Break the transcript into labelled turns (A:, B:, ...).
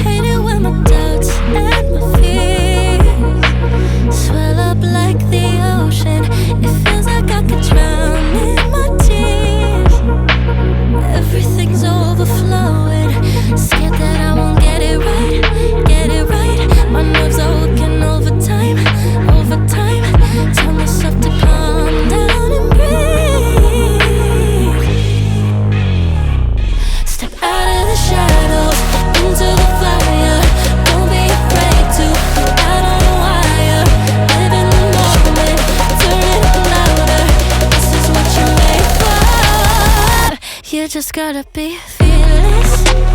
A: Hate it when my doubts and my fears swell up like the ocean. It feels like I could drown in my tears. Everything's overflowing. Scared that I won't get it right, get it right. My nerves are working overtime, overtime. Tell myself to calm down and breathe. Step out of the shadows, into the fire. Don't be afraid to go out on a wire. Live in the moment, turn it up louder. This is what you're made for. You just gotta be fearless.